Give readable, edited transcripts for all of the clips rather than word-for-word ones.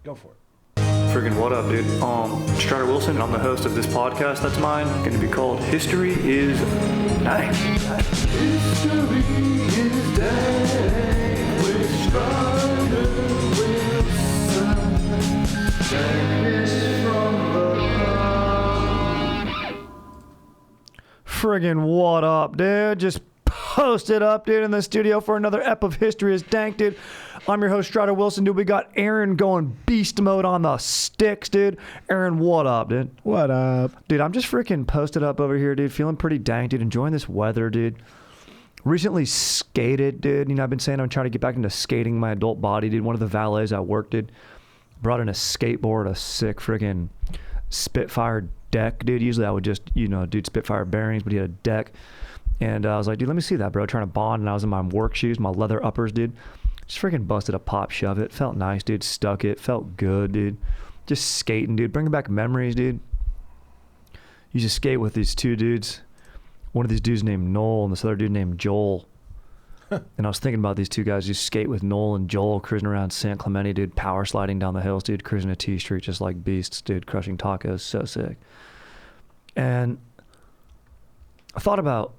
Go for it. Friggin' what up, dude? Strider Wilson, and I'm the host of this podcast that's mine, going to be called History is Dank. History is Dank with Strider Wilson. Dankness from the Friggin' what up, dude? Just posted up, dude, in the studio for another ep of History is Dank, dude. I'm your host, Strider Wilson, dude. We got Aaron going beast mode on the sticks, dude. Aaron, what up, dude? What up? Dude, I'm just freaking posted up over here, dude. Feeling pretty dank, dude. Enjoying this weather, dude. Recently skated, dude. You know, I've been saying I'm trying to get back into skating my adult body, dude. One of the valets I worked, dude, brought in a skateboard, a sick freaking Spitfire deck, dude. Usually I would just, you know, dude, Spitfire bearings, but he had a deck. And I was like, dude, let me see that, bro. Trying to bond. And I was in my work shoes, my leather uppers, dude. Just freaking busted a pop shove it. Felt nice, dude. Stuck it. Felt good, dude. Just skating, dude. Bringing back memories, dude. Used to skate with these two dudes. One of these dudes named Noel and this other dude named Joel. And I was thinking about these two guys. Used to skate with Noel and Joel, cruising around San Clemente, dude. Power sliding down the hills, dude. Cruising a T Street just like beasts, dude. Crushing tacos. So sick. And I thought about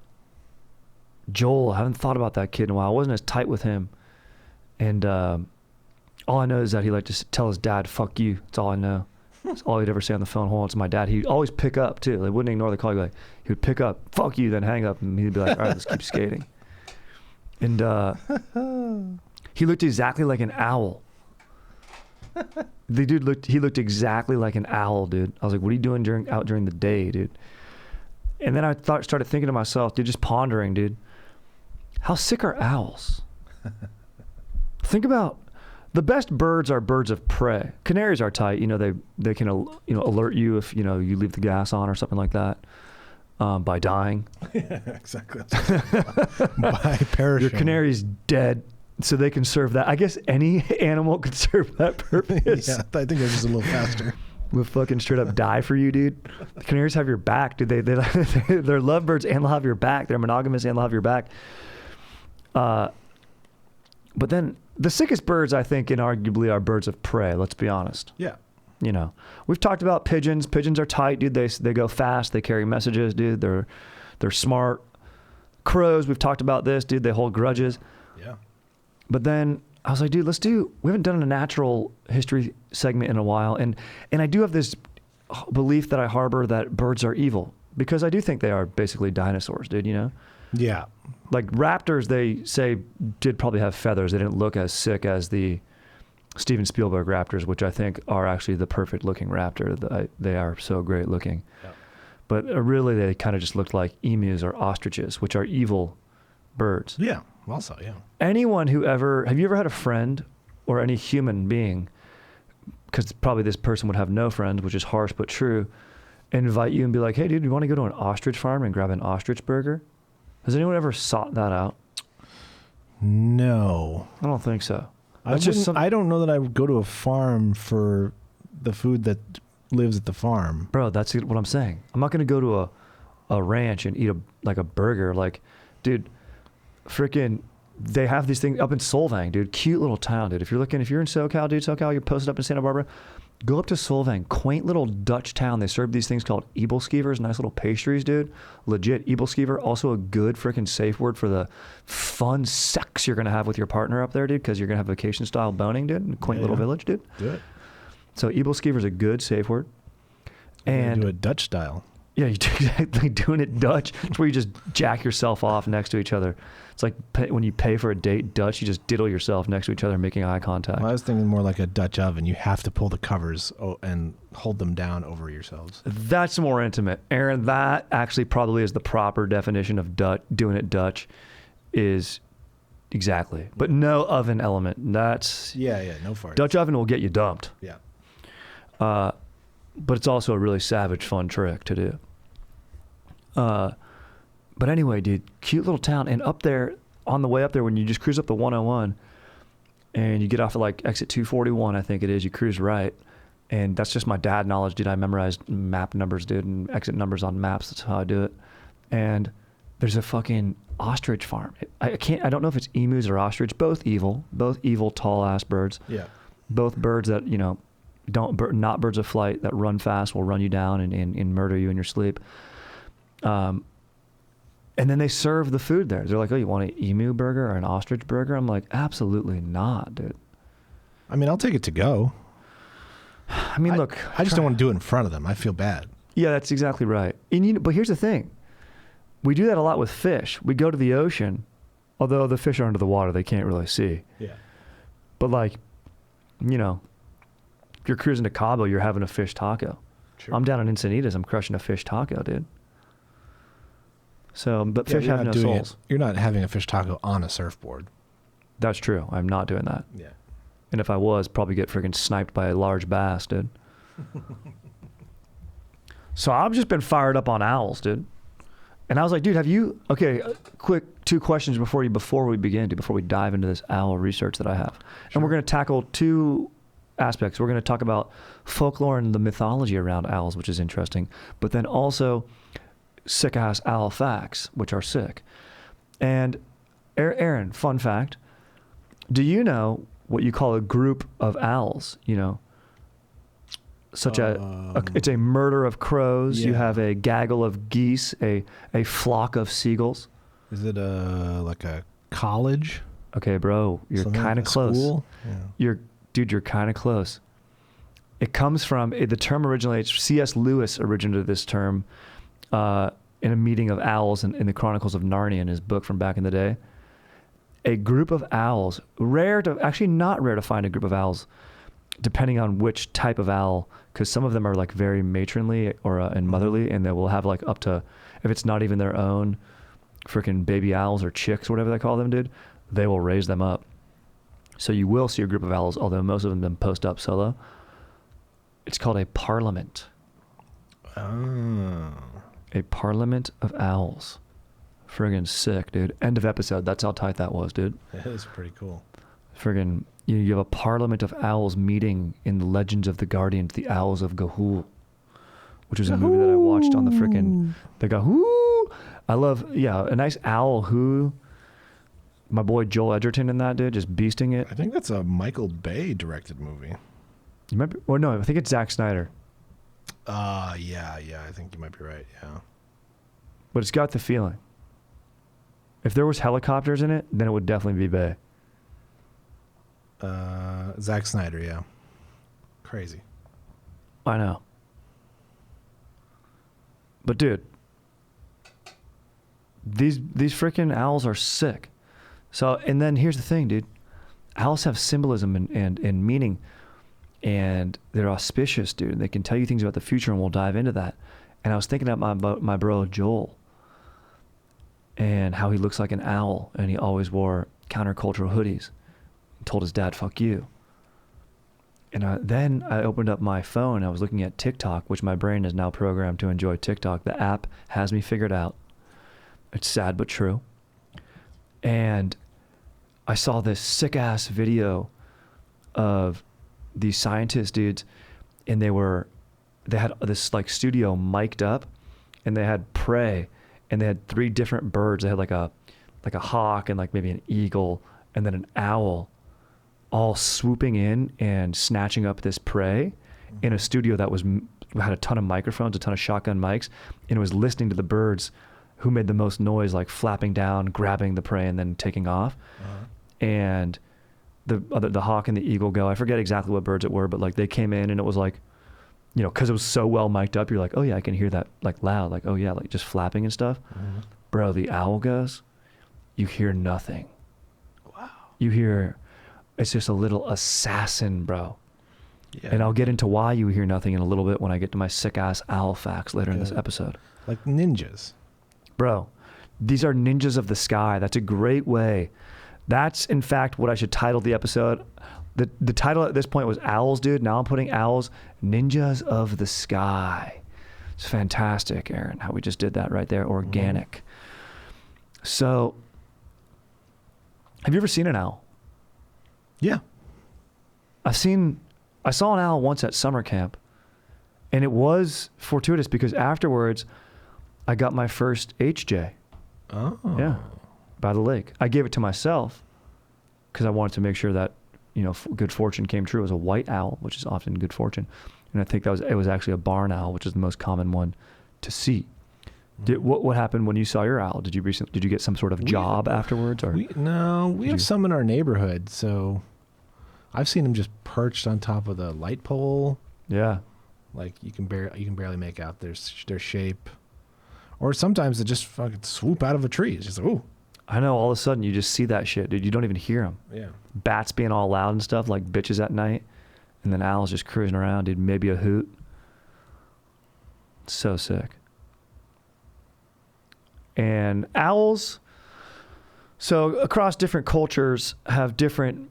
Joel. I haven't thought about that kid in a while. I wasn't as tight with him. And all I know is that he liked to tell his dad, fuck you. That's all I know. That's all he'd ever say on the phone. Hold on to my dad. He'd always pick up, too. He wouldn't ignore the call. He would pick up, fuck you, then hang up. And he'd be like, all right, let's keep skating. And he looked exactly like an owl. He looked exactly like an owl, dude. I was like, what are you doing out during the day, dude? And then I started thinking to myself, dude, just pondering, dude, how sick are owls? Think about the best birds are birds of prey. Canaries are tight. You know, they can alert you if, you know, you leave the gas on or something like that by dying. Yeah, exactly. By perishing. Your canary's dead, so they can serve that. I guess any animal could serve that purpose. Yeah, I think they're just a little faster. Will fucking straight up die for you, dude. The canaries have your back, dude. They're lovebirds and they'll have your back. They're monogamous and they'll have your back. But then the sickest birds, I think, inarguably are birds of prey. Let's be honest. Yeah. You know, we've talked about pigeons. Pigeons are tight, dude. They go fast. They carry messages, dude. They're smart. Crows, we've talked about this, dude. They hold grudges. Yeah. But then I was like, dude, we haven't done a natural history segment in a while. And I do have this belief that I harbor that birds are evil because I do think they are basically dinosaurs, dude, you know? Yeah. Like raptors, they say did probably have feathers. They didn't look as sick as the Steven Spielberg raptors, which I think are actually the perfect looking raptor. They are so great looking. Yeah. But really they kind of just looked like emus or ostriches, which are evil birds. Yeah. Also, yeah. Have you ever had a friend or any human being, because probably this person would have no friends, which is harsh but true, invite you and be like, hey dude, you want to go to an ostrich farm and grab an ostrich burger? Has anyone ever sought that out? No. I don't think so. I don't know that I would go to a farm for the food that lives at the farm. Bro, that's what I'm saying. I'm not going to go to a ranch and eat a burger. Like, dude, freaking, they have these things up in Solvang, dude. Cute little town, dude. If you're in SoCal, dude, you're posted up in Santa Barbara, go up to Solvang, quaint little Dutch town. They serve these things called ebelskivers, nice little pastries, dude. Legit ebelskiver, also a good freaking safe word for the fun sex you're gonna have with your partner up there, dude, because you're gonna have vacation style boning, dude, in a quaint little village, dude. Do it. So ebelskiver is a good safe word. And do it Dutch style. Yeah, you do exactly doing it Dutch. It's where you just jack yourself off next to each other. It's like when you pay for a date Dutch, you just diddle yourself next to each other, making eye contact. Well, I was thinking more like a Dutch oven. You have to pull the covers and hold them down over yourselves. That's more intimate. Aaron, that actually probably is the proper definition of doing it Dutch is exactly. But no oven element. That's... Yeah, no farts. Dutch oven will get you dumped. Yeah. But it's also a really savage, fun trick to do. But anyway, dude, cute little town. And up there, on the way up there, when you just cruise up the 101 and you get off at like exit 241, I think it is, you cruise right. And that's just my dad knowledge, dude. I memorized map numbers, dude, and exit numbers on maps. That's how I do it. And there's a fucking ostrich farm. I don't know if it's emus or ostrich, both evil, tall ass birds. Yeah. Both birds that, you know, not birds of flight that run fast will run you down and murder you in your sleep. And then they serve the food there. They're like, oh, you want an emu burger or an ostrich burger? I'm like, absolutely not, dude. I mean, I'll take it to go. I mean, look. I just don't want to do it in front of them. I feel bad. Yeah, that's exactly right. And but here's the thing. We do that a lot with fish. We go to the ocean, although the fish are under the water. They can't really see. Yeah. But like, you know, if you're cruising to Cabo, you're having a fish taco. Sure. I'm down in Encinitas. I'm crushing a fish taco, dude. So, but fish you're have not no doing souls. You're not having a fish taco on a surfboard. That's true. I'm not doing that. Yeah. And if I was, probably get freaking sniped by a large bass, dude. So I've just been fired up on owls, dude. And I was like, dude, okay, quick 2 questions before we begin, dude, before we dive into this owl research that I have. Sure. And we're going to tackle 2 aspects. We're going to talk about folklore and the mythology around owls, which is interesting, but then also sick-ass owl facts, which are sick. And Aaron, fun fact, do you know what you call a group of owls, you know? Such it's a murder of crows. Yeah. You have a gaggle of geese, a flock of seagulls. Is it like a college? Okay, bro, you're kind of close. School? Yeah. You're kind of close. It comes from the term originally. C.S. Lewis originated this term in a meeting of owls in the Chronicles of Narnia, in his book from back in the day. A group of owls, not rare to find a group of owls, depending on which type of owl, because some of them are like very matronly or and motherly, and they will have like up to, if it's not even their own freaking baby owls or chicks, whatever they call them, dude, they will raise them up. So you will see a group of owls, although most of them post up solo. It's called a parliament. Oh. A parliament of owls. Friggin' sick, dude. End of episode. That's how tight that was, dude. That is pretty cool. Friggin', you have a parliament of owls meeting in the Legends of the Guardians, the Owls of Gahul, which was a movie that I watched on the Gahul. I love, a nice owl who, my boy Joel Edgerton in that, dude, just beasting it. I think that's a Michael Bay directed movie. You might be, or no, I think it's Zack Snyder. Yeah, I think you might be right, yeah. But it's got the feeling. If there was helicopters in it, then it would definitely be Bay. Zack Snyder, yeah. Crazy. I know. But dude, these freaking owls are sick. So, and then here's the thing, dude. Owls have symbolism and meaning, and they're auspicious, dude. They can tell you things about the future, and we'll dive into that. And I was thinking about my bro Joel and how he looks like an owl, and he always wore countercultural hoodies. Told his dad, fuck you. And then I opened up my phone. I was looking at TikTok, which my brain is now programmed to enjoy TikTok. The app has me figured out. It's sad but true. And I saw this sick ass video of these scientist dudes, and they had this like studio mic'd up, and they had prey, and they had 3 different birds. They had like a hawk and like maybe an eagle and then an owl, all swooping in and snatching up this prey in a studio that had a ton of microphones, a ton of shotgun mics, and it was listening to the birds who made the most noise, like flapping down, grabbing the prey, and then taking off. And the hawk and the eagle go, I forget exactly what birds it were, but like they came in, and it was like, you know, because it was so well mic'd up, you're like, oh yeah, I can hear that like loud, like, oh yeah, like just flapping and stuff. Bro, the owl goes, you hear nothing. Wow. You hear, it's just a little assassin, bro. Yeah. And I'll get into why you hear nothing in a little bit when I get to my sick ass owl facts later in this episode. Like ninjas. Bro, these are ninjas of the sky. That's a great way. That's in fact what I should title the episode. The title at this point was Owls, dude. Now I'm putting owls, ninjas of the sky. It's fantastic, Aaron, how we just did that right there. Organic. So, have you ever seen an owl? Yeah. I saw an owl once at summer camp, and it was fortuitous because afterwards I got my first HJ. Oh. Yeah. By the lake. I gave it to myself because I wanted to make sure that, good fortune came true. It was a white owl, which is often good fortune. And I think it was actually a barn owl, which is the most common one to see. What happened when you saw your owl? Did you get some sort of job afterwards, or we have some in our neighborhood. So I've seen them just perched on top of the light pole. Yeah, like you can barely make out their shape, or sometimes they just fucking swoop out of a tree. It's just like, ooh. I know. All of a sudden, you just see that shit, dude. You don't even hear them. Yeah. Bats being all loud and stuff, like bitches at night, and then owls just cruising around, dude. Maybe a hoot. So sick. And owls, so across different cultures, have different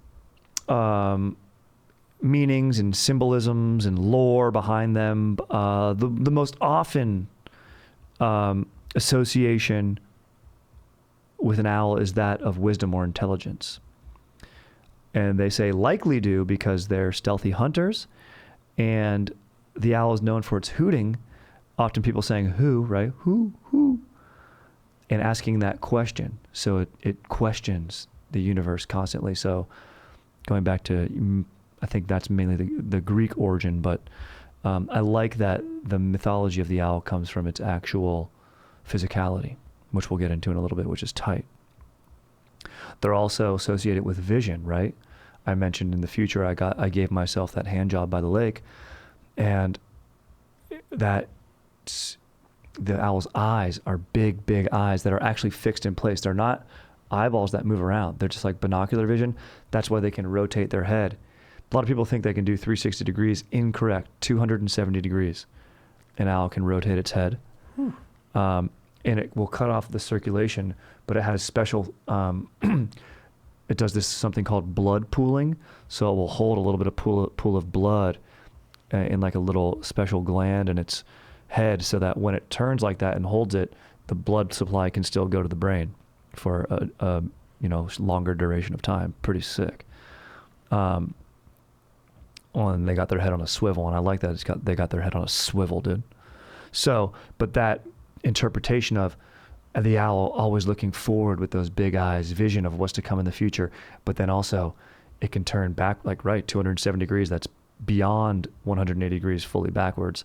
meanings and symbolisms and lore behind them. The most often association with an owl is that of wisdom or intelligence. And they say likely due because they're stealthy hunters, and the owl is known for its hooting. Often people saying who, right? Who? And asking that question. So it questions the universe constantly. So going back to, I think that's mainly the Greek origin, but I like that the mythology of the owl comes from its actual physicality, which we'll get into in a little bit, which is tight. They're also associated with vision, right? I mentioned in the future, I gave myself that hand job by the lake, and that the owl's eyes are big, big eyes that are actually fixed in place. They're not eyeballs that move around. They're just like binocular vision. That's why they can rotate their head. A lot of people think they can do 360 degrees. Incorrect. 270 degrees. An owl can rotate its head. And it will cut off the circulation, but it has special, it does this something called blood pooling. So it will hold a little bit of pool of blood in like a little special gland in its head, so that when it turns like that and holds it, the blood supply can still go to the brain for a longer duration of time. Pretty sick. And they got their head on a swivel, and I like that they got their head on a swivel, dude. So, but that interpretation of the owl always looking forward with those big eyes, vision of what's to come in the future, but then also it can turn back, like, right, 270 degrees, that's beyond 180 degrees fully backwards,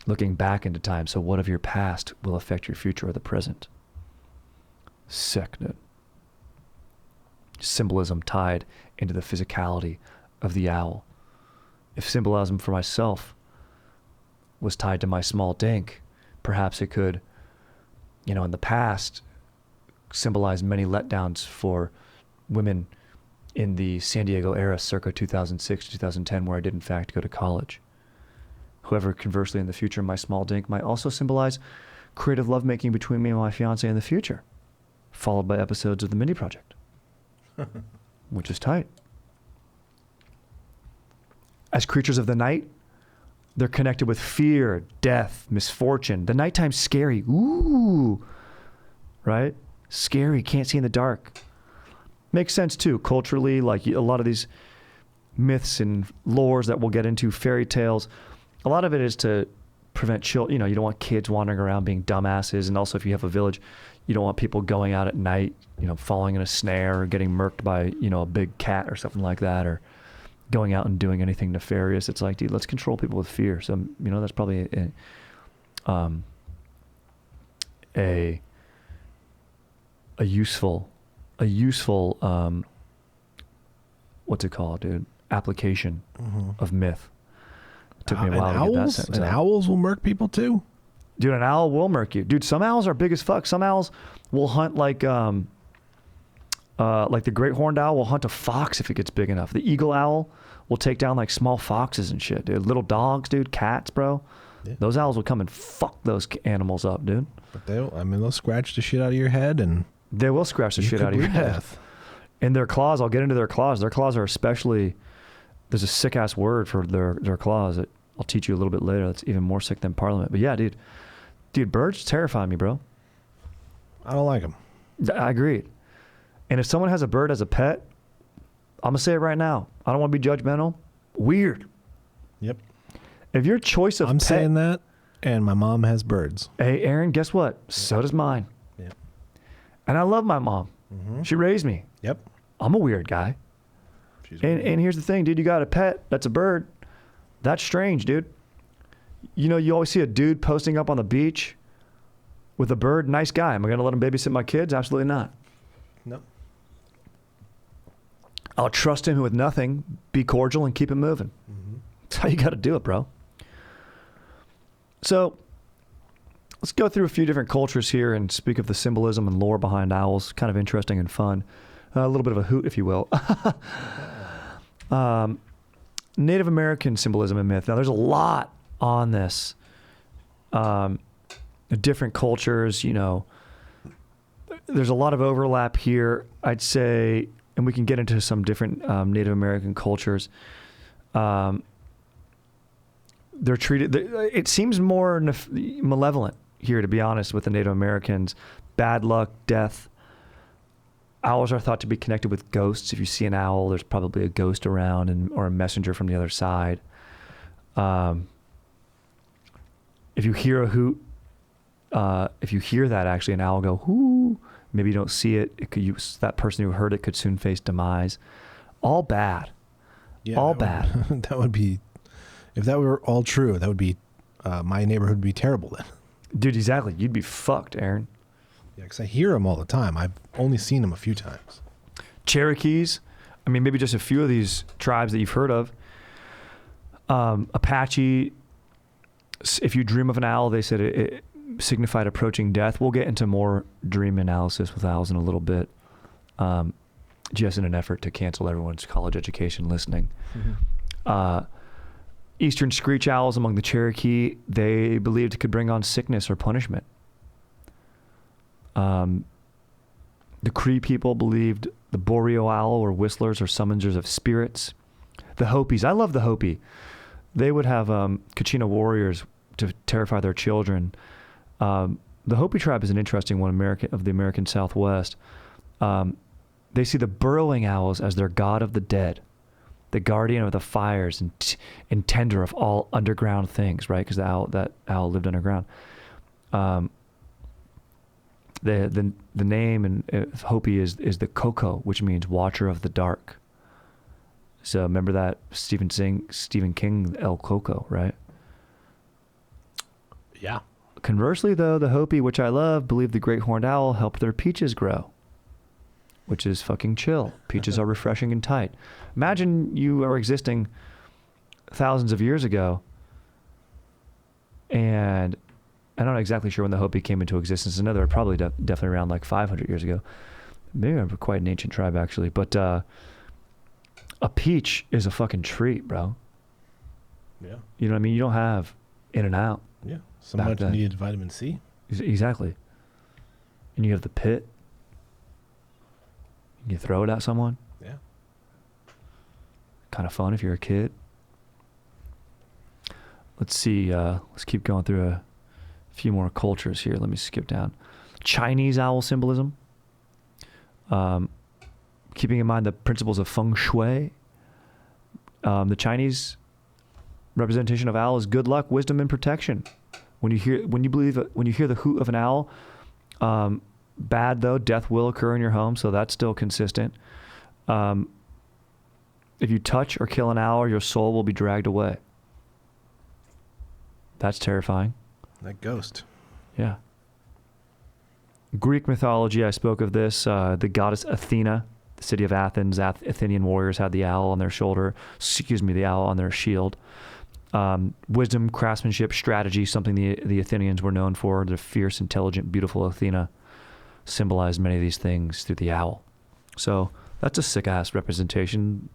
looking back into time. So what of your past will affect your future or the present? Sick, dude. Symbolism tied into the physicality of the owl. If symbolism for myself was tied to my small Dank, perhaps it could, in the past, symbolize many letdowns for women in the San Diego era, circa 2006 to 2010, where I did in fact go to college. However, conversely, in the future, my small Dank might also symbolize creative lovemaking between me and my fiance in the future, followed by episodes of the Mini Project, which is tight. As creatures of the night, they're connected with fear, death, misfortune. The nighttime's scary. Ooh, right? Scary, can't see in the dark. Makes sense too, culturally, like a lot of these myths and lores that we'll get into, fairy tales, a lot of it is to prevent children. You don't want kids wandering around being dumbasses. And also, if you have a village, you don't want people going out at night, falling in a snare or getting murked by, a big cat or something like that, or going out and doing anything nefarious. It's like, dude, let's control people with fear. So, that's probably a useful, what's it called, dude? Application of myth. It took me a while to get that sentence out. Owls will murk people too? Dude, an owl will murk you. Dude, some owls are big as fuck. Some owls will hunt like the great horned owl will hunt a fox if it gets big enough. The eagle owl will take down like small foxes and shit, dude. Little dogs, dude. Cats, bro. Yeah. Those owls will come and fuck those animals up, dude. But they'll scratch the shit out of your head, and they will scratch the shit out of your head. And their claws, I'll get into their claws. Their claws are especially, there's a sick ass word for their claws that I'll teach you a little bit later. That's even more sick than Parliament. But yeah, dude, birds terrify me, bro. I don't like them. I agree. And if someone has a bird as a pet, I'm gonna say it right now. I don't want to be judgmental. Weird. Yep. If your choice of I'm pet, saying that, and my mom has birds. Hey, Aaron, guess what? So does mine. Yep. And I love my mom. Mm-hmm. She raised me. Yep. I'm a weird guy. And here's the thing, dude. You got a pet that's a bird. That's strange, dude. You know, you always see a dude posting up on the beach with a bird. Nice guy. Am I going to let him babysit my kids? Absolutely not. No. I'll trust him with nothing, be cordial, and keep it moving. Mm-hmm. That's how you got to do it, bro. So let's go through a few different cultures here and speak of the symbolism and lore behind owls. Kind of interesting and fun. A little bit of a hoot, if you will. Native American symbolism and myth. Now, there's a lot on this. Different cultures, you know. There's a lot of overlap here, I'd say, and we can get into some different Native American cultures. They're treated, it seems more malevolent here, to be honest, with the Native Americans. Bad luck, death. Owls are thought to be connected with ghosts. If you see an owl, there's probably a ghost around or a messenger from the other side. If you hear a hoot, if you hear that actually an owl go, whoo, maybe you don't see it. It could use that person who heard it could soon face demise. All bad. Yeah, all bad. That would be, if that were all true, that would be, my neighborhood would be terrible then. Dude, exactly. You'd be fucked, Aaron. Yeah, because I hear them all the time. I've only seen them a few times. Cherokees. I mean, maybe just a few of these tribes that you've heard of. Apache. If you dream of an owl, they said it signified approaching death. We'll get into more dream analysis with owls in a little bit, just in an effort to cancel everyone's college education listening. Mm-hmm. Eastern screech owls among the Cherokee, they believed could bring on sickness or punishment. The Cree people believed the boreal owl were whistlers or summoners of spirits. The Hopis, I love the Hopi. They would have Kachina warriors to terrify their children. The Hopi tribe is an interesting one, of the American Southwest. They see the burrowing owls as their god of the dead, the guardian of the fires and tender of all underground things, right? Because that owl lived underground. The name in Hopi is the Koko, which means watcher of the dark. So remember that Stephen King, El Coco, right? Yeah. Conversely, though, the Hopi, which I love, believe the great horned owl helped their peaches grow, which is fucking chill. Peaches are refreshing and tight. Imagine you are existing thousands of years ago, and I'm not exactly sure when the Hopi came into existence. I know they were probably definitely around like 500 years ago. Maybe they're quite an ancient tribe, actually. But a peach is a fucking treat, bro. Yeah. You know what I mean? You don't have in and out. Yeah. So much needed vitamin C. Exactly. And you have the pit. You throw it at someone. Yeah. Kind of fun if you're a kid. Let's see. Let's keep going through a few more cultures here. Let me skip down. Chinese owl symbolism. Keeping in mind the principles of feng shui. The Chinese representation of owl is good luck, wisdom, and protection. When you hear the hoot of an owl, bad though, death will occur in your home, so that's still consistent. If you touch or kill an owl, your soul will be dragged away. That's terrifying. That ghost. Yeah. Greek mythology, I spoke of this. The goddess Athena, the city of Athens, Athenian warriors had the owl on their shoulder. The owl on their shield. Wisdom, craftsmanship, strategy, something the Athenians were known for. The fierce, intelligent, beautiful Athena symbolized many of these things through the owl. So that's a sick-ass representation.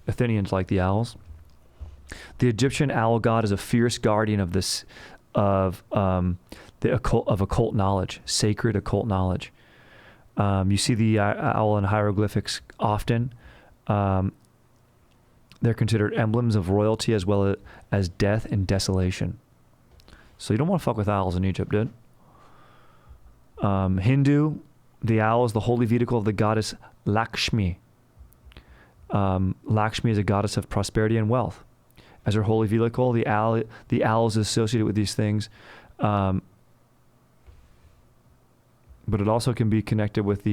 Athenians like the owls. The Egyptian owl god is a fierce guardian of occult knowledge, sacred occult knowledge. You see the owl in hieroglyphics often. They're considered emblems of royalty as well as death and desolation. So you don't want to fuck with owls in Egypt, dude. Hindu, the owl is the holy vehicle of the goddess Lakshmi. Lakshmi is a goddess of prosperity and wealth. As her holy vehicle, the owl is associated with these things. But it also can be connected with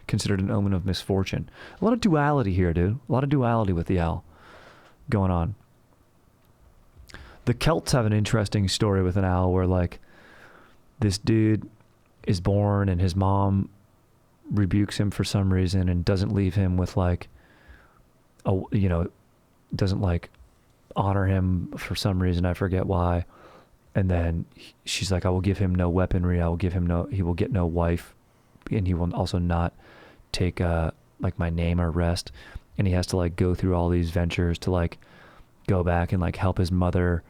considered an omen of misfortune. A lot of duality here, dude. A lot of duality with the owl going on. The Celts have an interesting story with an owl where, like, this dude is born and his mom rebukes him for some reason and doesn't leave him with, like, doesn't, like, honor him for some reason. I forget why. And then she's like, I will give him no weaponry. He will get no wife. And he will also not take, like, my name or rest. And he has to, like, go through all these ventures to, like, go back and, like, help his mother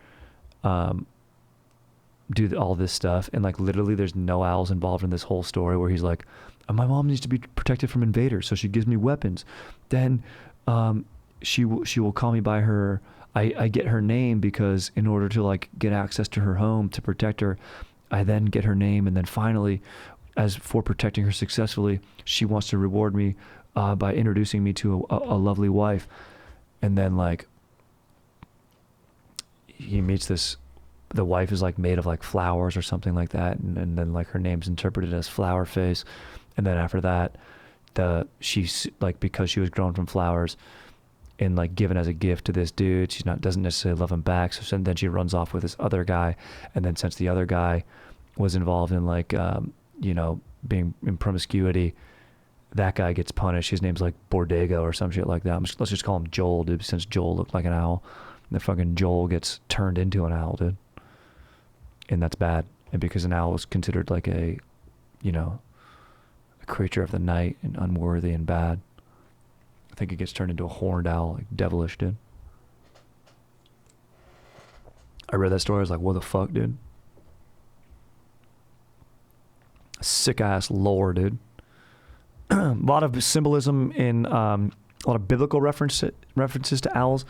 do all this stuff. And, like, literally there's no owls involved in this whole story where he's like, my mom needs to be protected from invaders, so she gives me weapons. Then she will call me by her, I get her name because in order to, like, get access to her home to protect her, I then get her name. And then finally, as for protecting her successfully, she wants to reward me by introducing me to a lovely wife. And then, like, he meets the wife is, like, made of, like, flowers or something like that. And then, like, her name's interpreted as flower face. And then after that, she's, like, because she was grown from flowers and, like, given as a gift to this dude, doesn't necessarily love him back. So then she runs off with this other guy. And then since the other guy was involved in, like, being in promiscuity, that guy gets punished. His name's, like, Bordego or some shit like that. Let's just call him Joel, dude, since Joel looked like an owl. The fucking Joel gets turned into an owl, dude. And that's bad. And because an owl is considered, like, a creature of the night and unworthy and bad, I think it gets turned into a horned owl, like, devilish, dude. I read that story, I was like, what the fuck, dude? Sick ass lore, dude. A lot of symbolism in a lot of biblical references to owls.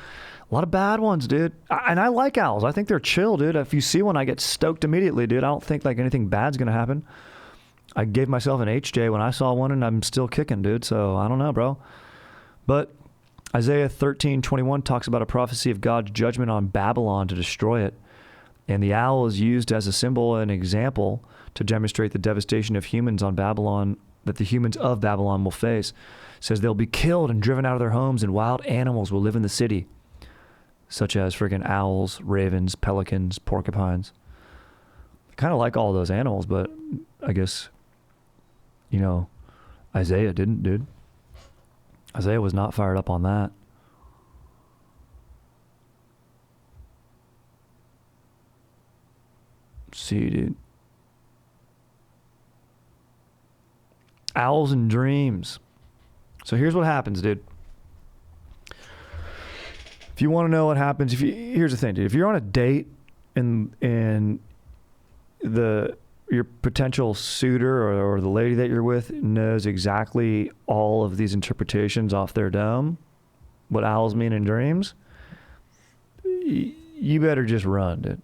A lot of bad ones, dude. And I like owls. I think they're chill, dude. If you see one, I get stoked immediately, dude. I don't think, like, anything bad's gonna happen. I gave myself an HJ when I saw one, and I'm still kicking, dude. So I don't know, bro. But Isaiah 13:21 talks about a prophecy of God's judgment on Babylon to destroy it. And the owl is used as a symbol and example to demonstrate the devastation of humans on Babylon, that the humans of Babylon will face. It says they'll be killed and driven out of their homes, and wild animals will live in the city, such as friggin' owls, ravens, pelicans, porcupines. I kind of like all those animals, but I guess, Isaiah didn't, dude. Isaiah was not fired up on that. Let's see, dude. Owls and dreams. So here's what happens, dude. If you want to know what happens, here's the thing, dude. If you're on a date and your potential suitor or the lady that you're with knows exactly all of these interpretations off their dome, what owls mean in dreams, you better just run, dude.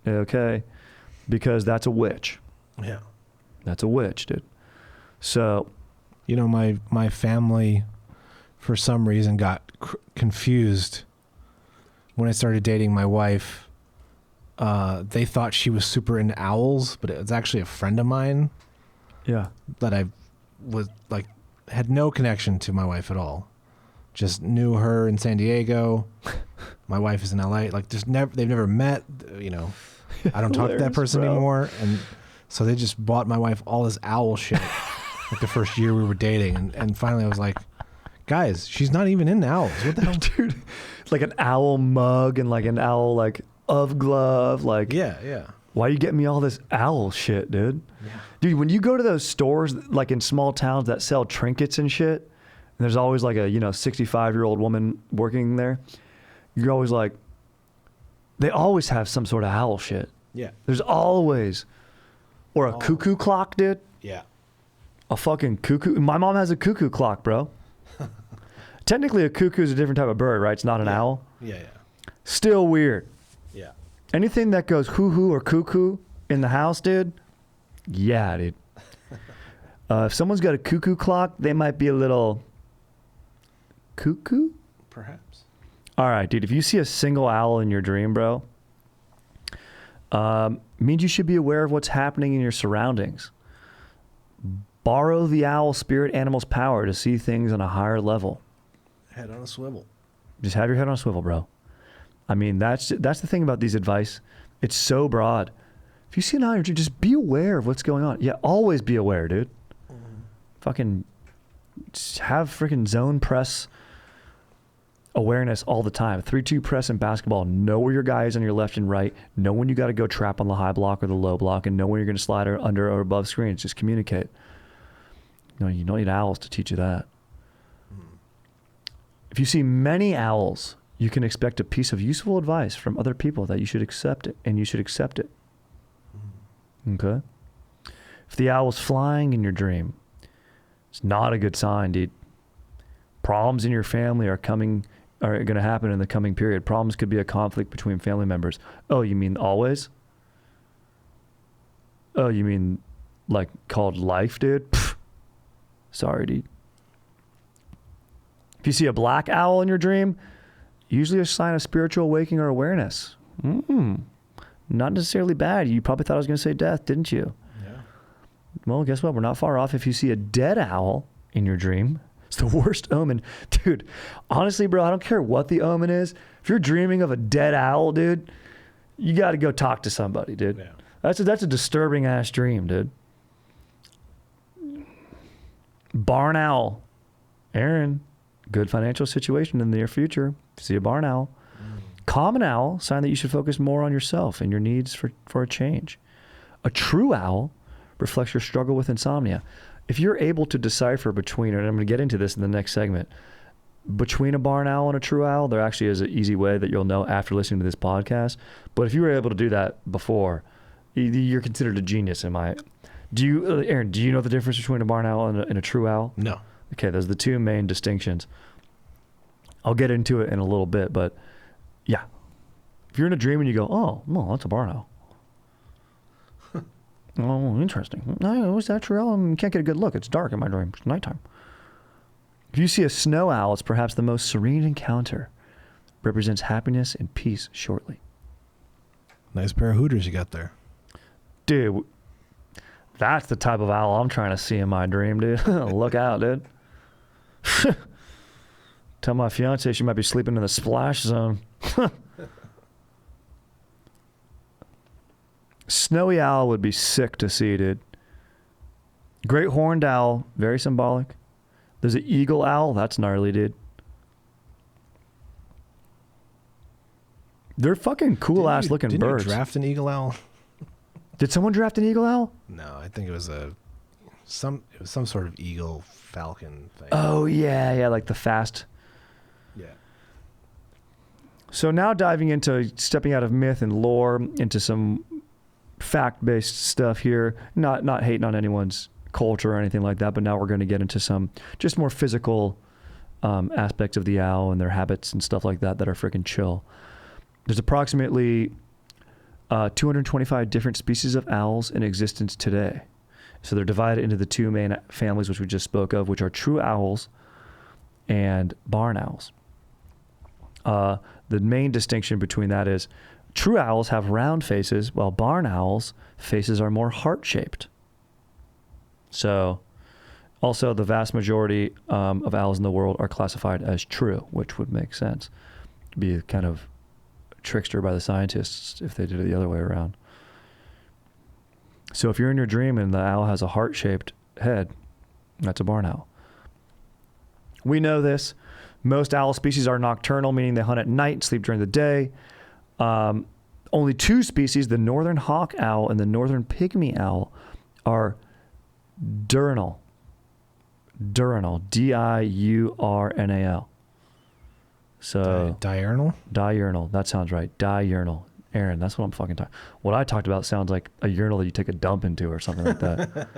Okay? Because that's a witch. Yeah. That's a witch, dude. So, my family, for some reason, got confused when I started dating my wife. They thought she was super into owls, but it was actually a friend of mine. Yeah. That I was, like, had no connection to my wife at all. Just knew her in San Diego. My wife is in LA. Like, they've never met. I don't talk to that person anymore, and so they just bought my wife all this owl shit. Like the first year we were dating, and finally I was like, guys, she's not even into owls. What the hell? Dude, like an owl mug and, like, an owl, like, of glove. Like, yeah. Why you getting me all this owl shit, dude? Yeah. Dude, when you go to those stores, like, in small towns that sell trinkets and shit, and there's always, like, a 65-year-old woman working there, you're always like, they always have some sort of owl shit. Yeah. There's always, or a cuckoo clock, dude. Yeah. A fucking cuckoo. My mom has a cuckoo clock, bro. Technically, a cuckoo is a different type of bird, right? It's not an owl. Yeah. Still weird. Yeah. Anything that goes hoo-hoo or cuckoo in the house, dude. Yeah, dude. If someone's got a cuckoo clock, they might be a little cuckoo? Perhaps. All right, dude. If you see a single owl in your dream, bro, means you should be aware of what's happening in your surroundings. Borrow the owl spirit animal's power to see things on a higher level. Head on a swivel. Just have your head on a swivel, bro. I mean, that's the thing about these advice. It's so broad. If you see an owl, just be aware of what's going on. Yeah, always be aware, dude. Fucking just have freaking zone press awareness all the time. 3-2 press in basketball. Know where your guy is on your left and right. Know when you got to go trap on the high block or the low block, and know when you're going to slide under or above screens. Just communicate. You don't need owls to teach you that. If you see many owls, you can expect a piece of useful advice from other people that you should accept it, and you should accept it. Okay? If the owl is flying in your dream, it's not a good sign, dude. Problems in your family are going to happen in the coming period. Problems could be a conflict between family members. Oh, you mean always? Oh, you mean like called life, dude? Pfft. Sorry, dude. If you see a black owl in your dream, usually a sign of spiritual awakening or awareness. Not necessarily bad. You probably thought I was going to say death, didn't you? Yeah. Well, guess what? We're not far off. If you see a dead owl in your dream, it's the worst omen. Dude, honestly, bro, I don't care what the omen is. If you're dreaming of a dead owl, dude, you got to go talk to somebody, dude. Yeah. That's a disturbing ass dream, dude. Barn owl. Aaron, good financial situation in the near future. See a barn owl. Common owl, sign that you should focus more on yourself and your needs for a change. A true owl reflects your struggle with insomnia. If you're able to decipher between, and I'm going to get into this in the next segment, between a barn owl and a true owl, there actually is an easy way that you'll know after listening to this podcast. But if you were able to do that before, you're considered a genius. Aaron, do you know the difference between a barn owl and a true owl? No. Okay, those are the two main distinctions. I'll get into it in a little bit, but yeah. If you're in a dream and you go, oh, no, that's a barn owl. Oh, interesting. No, is that true? I can't get a good look. It's dark in my dream. It's nighttime. If you see a snow owl, it's perhaps the most serene encounter. Represents happiness and peace shortly. Nice pair of hooters you got there. Dude, that's the type of owl I'm trying to see in my dream, dude. Look out, dude. Tell my fiance she might be sleeping in the splash zone. Snowy owl would be sick to see, dude. Great horned owl, very symbolic. There's an eagle owl, that's gnarly, dude. They're fucking cool ass looking birds. Didn't you draft an eagle owl? Did someone draft an eagle owl? No, I think it was some sort of eagle falcon thing. Oh yeah, like the fast. Yeah. So now diving into stepping out of myth and lore into some fact-based stuff here, not hating on anyone's culture or anything like that, but now we're going to get into some just more physical aspects of the owl and their habits and stuff like that are freaking chill. There's approximately 225 different species of owls in existence today. So they're divided into the two main families which we just spoke of, which are true owls and barn owls. The main distinction between that is true owls have round faces, while barn owls' faces are more heart-shaped. So, also the vast majority of owls in the world are classified as true, which would make sense. Be kind of a trickster by the scientists if they did it the other way around. So if you're in your dream and the owl has a heart-shaped head, that's a barn owl. We know this. Most owl species are nocturnal, meaning they hunt at night, sleep during the day. Only two species, the northern hawk owl and the northern pygmy owl, are diurnal. Diurnal. D-I-U-R-N-A-L. So Diurnal? Diurnal. That sounds right. Diurnal. Aaron, that's what I'm fucking talking. What I talked about sounds like a urinal that you take a dump into or something like that.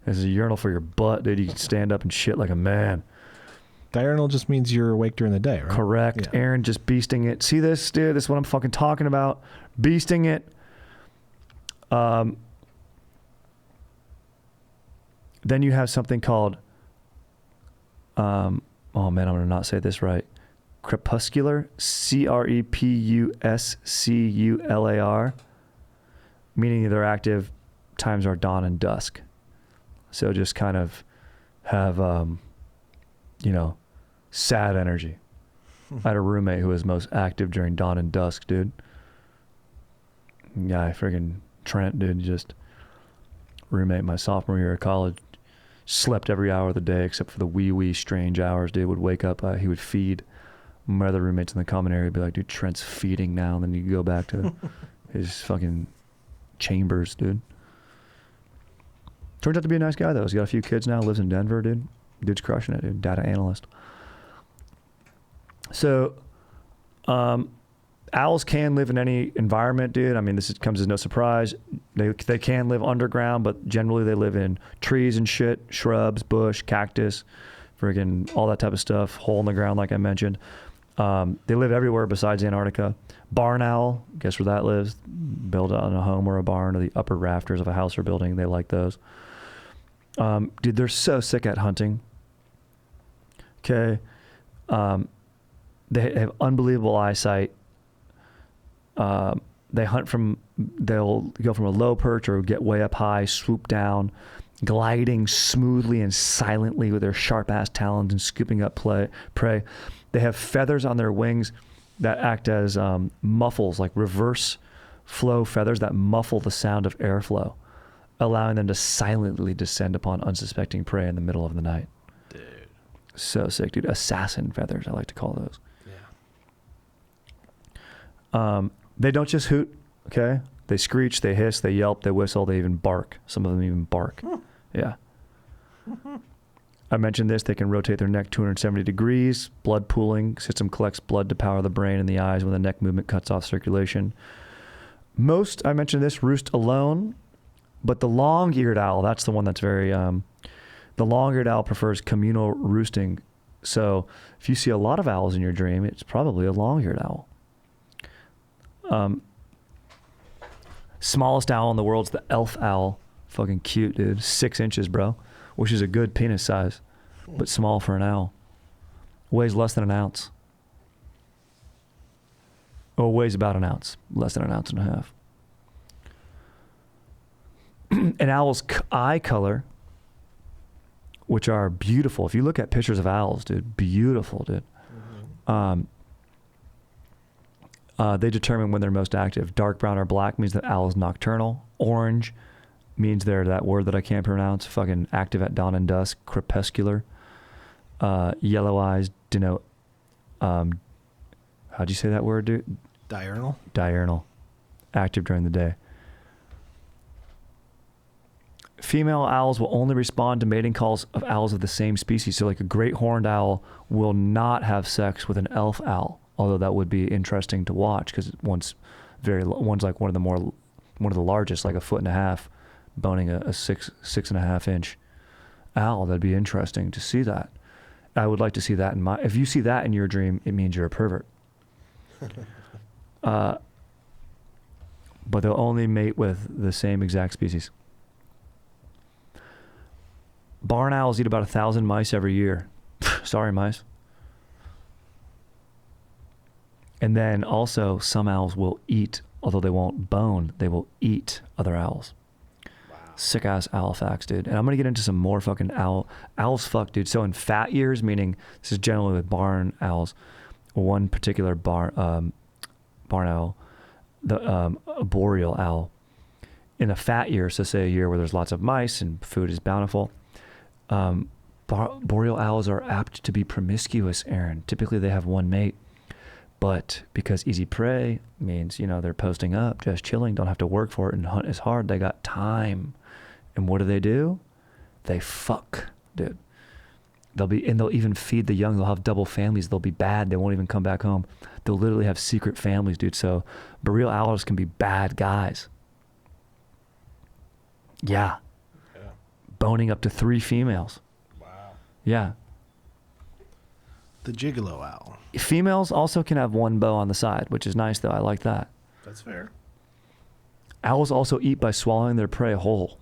There's a urinal for your butt, dude. You can stand up and shit like a man. Diurnal just means you're awake during the day, right? Correct. Yeah. Aaron just beasting it. See this, dude? This is what I'm fucking talking about. Beasting it. Then you have something called, oh man, I'm going to not say this right. Crepuscular, C-R-E-P-U-S-C-U-L-A-R, meaning their active times are dawn and dusk. So just kind of have, you know, sad energy. I had a roommate who was most active during dawn and dusk, dude. Yeah, friggin' Trent, dude, just roommate my sophomore year of college. Slept every hour of the day except for the wee strange hours, dude. Would wake up, he would feed. My other roommates in the common area would be like, dude, Trent's feeding now. And then you go back to his fucking chambers, dude. Turns out to be a nice guy, though. He's got a few kids now, lives in Denver, dude. Dude's crushing it, dude. Data analyst. So, owls can live in any environment, dude. I mean, comes as no surprise. They can live underground, but generally they live in trees and shit, shrubs, bush, cactus, friggin' all that type of stuff, hole in the ground, like I mentioned. They live everywhere besides Antarctica. Barn owl, guess where that lives? Build on a home or a barn or the upper rafters of a house or building. They like those. Dude, they're so sick at hunting. Okay. They have unbelievable eyesight. They'll go from a low perch or get way up high, swoop down, gliding smoothly and silently with their sharp-ass talons and scooping up prey. They have feathers on their wings that act as muffles, like reverse flow feathers that muffle the sound of airflow, allowing them to silently descend upon unsuspecting prey in the middle of the night. Dude. So sick, dude. Assassin feathers, I like to call those. Yeah. They don't just hoot, okay? They screech, they hiss, they yelp, they whistle, they even bark. Some of them even bark. Yeah. I mentioned this. They can rotate their neck 270 degrees. Blood pooling system collects blood to power the brain and the eyes when the neck movement cuts off circulation. Most, I mentioned this, roost alone, but the long-eared owl, that's the one that's very, the long-eared owl prefers communal roosting. So if you see a lot of owls in your dream, it's probably a long-eared owl. Smallest owl in the world's the elf owl. Fucking cute, dude. 6 inches, bro. Which is a good penis size, but small for an owl. Weighs less than an ounce. Oh, weighs about an ounce. Less than an ounce and a half. An owl's eye color, which are beautiful. If you look at pictures of owls, dude, beautiful, dude. Mm-hmm. They determine when they're most active. Dark brown or black means that owl is nocturnal. Orange means they're that word that I can't pronounce. Fucking active at dawn and dusk. Crepuscular. Yellow eyes denote, how'd you say that word, dude? Diurnal? Diurnal. Active during the day. Female owls will only respond to mating calls of owls of the same species. So like a great horned owl will not have sex with an elf owl. Although that would be interesting to watch because one's like one of the largest, like 1.5 feet, boning a 6.5 inch owl. That'd be interesting to see that. I would like to see that if you see that in your dream, it means you're a pervert. But they'll only mate with the same exact species. Barn owls eat about 1,000 mice every year. Sorry, mice. And then also some owls will eat, although they won't bone, they will eat other owls. Wow. Sick ass owl facts, dude. And I'm going to get into some more fucking owls fuck, dude. So in fat years, meaning this is generally with barn owls, one particular barn owl, a boreal owl. In a fat year, so say a year where there's lots of mice and food is bountiful, boreal owls are apt to be promiscuous, Aaron. Typically they have one mate. But because easy prey means, they're posting up, just chilling, don't have to work for it and hunt as hard, they got time. And what do? They fuck, dude. They'll even feed the young. They'll have double families. They'll be bad. They won't even come back home. They'll literally have secret families, dude. So boreal owls can be bad guys. Yeah. Boning up to 3 females. Wow. Yeah. The gigolo owl. Females also can have one bow on the side, which is nice, though. I like that. That's fair. Owls also eat by swallowing their prey whole.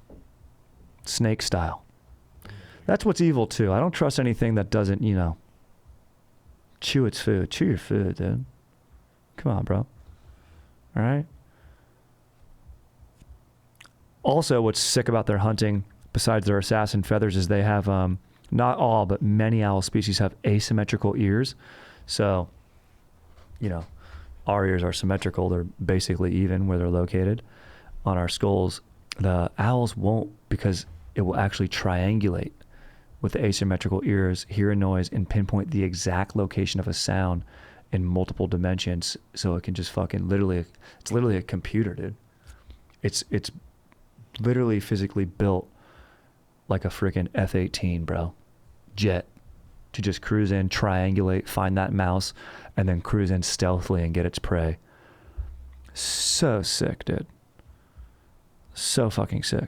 Snake style. That's what's evil, too. I don't trust anything that doesn't, chew its food. Chew your food, dude. Come on, bro. All right? Also, what's sick about their hunting, besides their assassin feathers, is they have, not all, but many owl species have asymmetrical ears. So, you know, our ears are symmetrical. They're basically even where they're located on our skulls. The owls won't, because it will actually triangulate with the asymmetrical ears, hear a noise, and pinpoint the exact location of a sound in multiple dimensions. So it can just fucking it's literally a computer, dude. It's literally physically built like a freaking F-18, bro. Jet. To just cruise in, triangulate, find that mouse, and then cruise in stealthily and get its prey. So sick, dude. So fucking sick.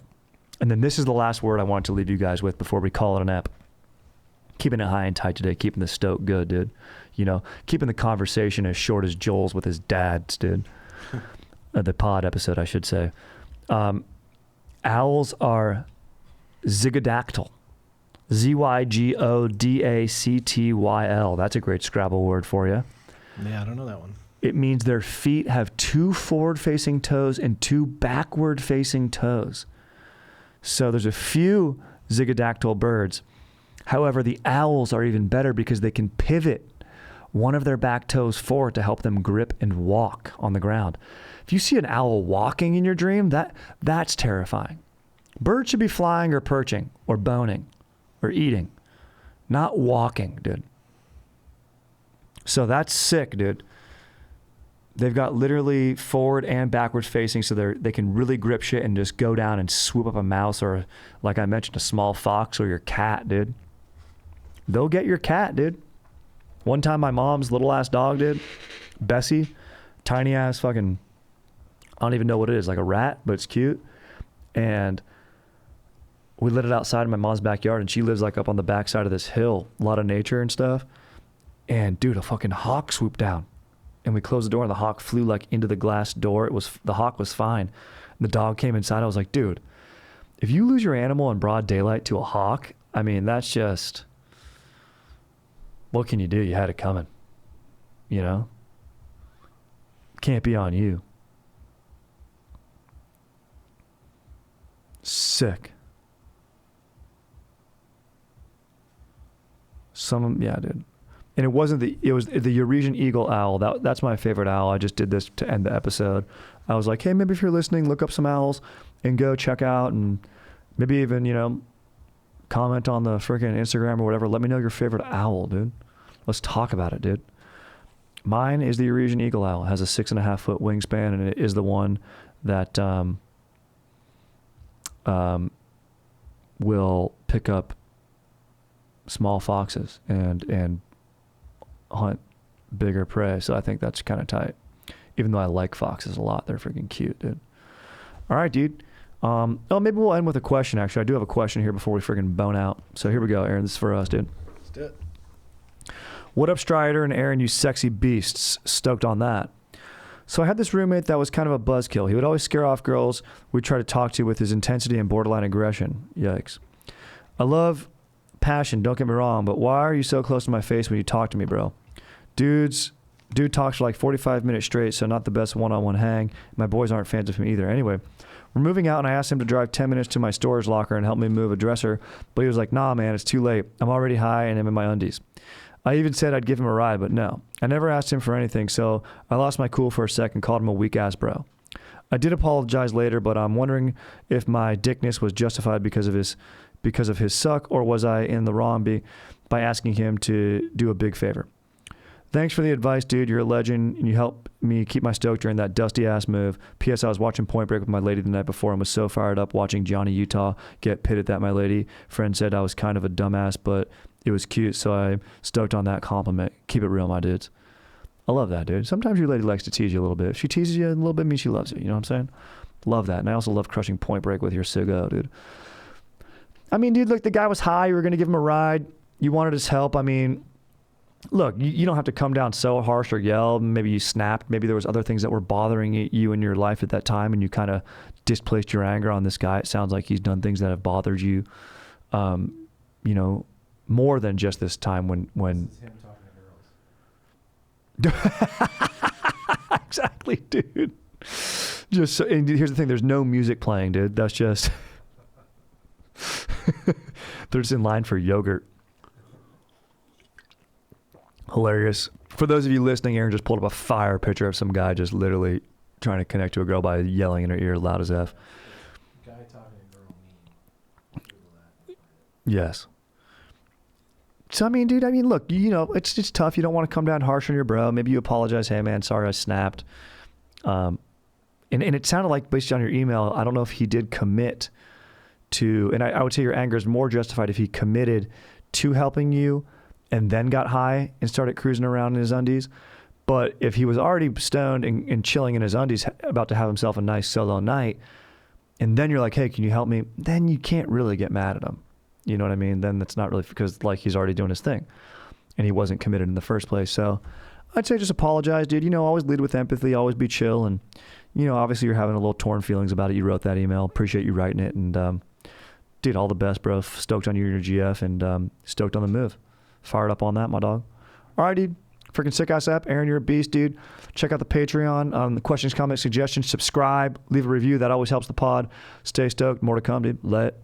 And then this is the last word I want to leave you guys with before we call it an ep. Keeping it high and tight today, keeping the stoke good, dude. You know, keeping the conversation as short as Joel's with his dads, dude. The pod episode, I should say. Owls are zygodactyl. Zygodactyl. That's a great Scrabble word for you. Yeah, I don't know that one. It means their feet have 2 forward-facing toes and 2 backward-facing toes. So there's a few zygodactyl birds. However, the owls are even better because they can pivot one of their back toes forward to help them grip and walk on the ground. If you see an owl walking in your dream, that's terrifying. Birds should be flying or perching or boning or eating, not walking, dude. So that's sick, dude. They've got literally forward and backwards facing, so they can really grip shit and just go down and swoop up a mouse or, like I mentioned, a small fox or your cat, dude. They'll get your cat, dude. One time my mom's little ass dog, dude, Bessie, tiny ass fucking, I don't even know what it is, like a rat, but it's cute. And we let it outside in my mom's backyard, and she lives like up on the backside of this hill, a lot of nature and stuff. And dude, a fucking hawk swooped down. And we closed the door, and the hawk flew like into the glass door. The hawk was fine. And the dog came inside. I was like, dude, if you lose your animal in broad daylight to a hawk, I mean, that's just, what can you do? You had it coming, you know? Can't be on you. Sick. Yeah, dude. And it was the Eurasian eagle owl. That's my favorite owl. I just did this to end the episode. I was like, hey, maybe if you're listening, look up some owls and go check out, and maybe even, you know, comment on the freaking Instagram or whatever. Let me know your favorite owl, dude. Let's talk about it, dude. Mine is the Eurasian eagle owl. It has a 6.5-foot wingspan, and it is the one that will pick up small foxes and hunt bigger prey. So I think that's kind of tight. Even though I like foxes a lot, they're freaking cute, dude. All right, dude. Maybe we'll end with a question. Actually, I do have a question here before we freaking bone out. So here we go, Aaron. This is for us, dude. Let's do it. What up, Strider and Aaron, you sexy beasts? Stoked on that. So I had this roommate that was kind of a buzzkill. He would always scare off girls we'd try to talk to with his intensity and borderline aggression. Yikes. I love passion, don't get me wrong, but why are you so close to my face when you talk to me, bro? Dude talks for like 45 minutes straight, so not the best one-on-one hang. My boys aren't fans of him either. Anyway, we're moving out, and I asked him to drive 10 minutes to my storage locker and help me move a dresser, but he was like, nah, man, it's too late. I'm already high, and I'm in my undies. I even said I'd give him a ride, but no. I never asked him for anything, so I lost my cool for a second, called him a weak-ass bro. I did apologize later, but I'm wondering if my dickness was justified because of his suck, or was I in the wrong by asking him to do a big favor. Thanks for the advice, dude. You're a legend, and you helped me keep my stoke during that dusty-ass move. P.S. I was watching Point Break with my lady the night before and was so fired up watching Johnny Utah get pitted that my lady friend said I was kind of a dumbass, but it was cute, so I'm stoked on that compliment. Keep it real, my dudes. I love that, dude. Sometimes your lady likes to tease you a little bit. If she teases you a little bit, it means she loves you. You know what I'm saying? Love that. And I also love crushing Point Break with your cigo, dude. I mean, dude, look, the guy was high. You were going to give him a ride. You wanted his help. I mean, look, you don't have to come down so harsh or yell. Maybe you snapped. Maybe there was other things that were bothering you in your life at that time, and you kind of displaced your anger on this guy. It sounds like he's done things that have bothered you, you know, more than just this time when This is him talking to girls. Exactly, dude. Just so, and here's the thing, there's no music playing, dude. That's just They're just in line for yogurt. Hilarious. For those of you listening, Aaron just pulled up a fire picture of some guy just literally trying to connect to a girl by yelling in her ear loud as F. Guy talking to a girl mean. Yes. So, I mean, dude, look, it's just tough. You don't want to come down harsh on your bro. Maybe you apologize. Hey, man, sorry I snapped. And it sounded like, based on your email, I don't know if he did commit to, and I would say your anger is more justified if he committed to helping you and then got high and started cruising around in his undies. But if he was already stoned and chilling in his undies, about to have himself a nice solo night, and then you're like, hey, can you help me? Then you can't really get mad at him. You know what I mean? Then that's not really, because like he's already doing his thing and he wasn't committed in the first place. So I'd say just apologize, dude. Always lead with empathy, always be chill. And, obviously you're having a little torn feelings about it. You wrote that email. Appreciate you writing it. And, dude, all the best, bro. Stoked on you and your GF and stoked on the move. Fired up on that, my dog. All right, dude. Freaking sick ass app. Aaron, you're a beast, dude. Check out the Patreon. The questions, comments, suggestions. Subscribe. Leave a review. That always helps the pod. Stay stoked. More to come, dude. Let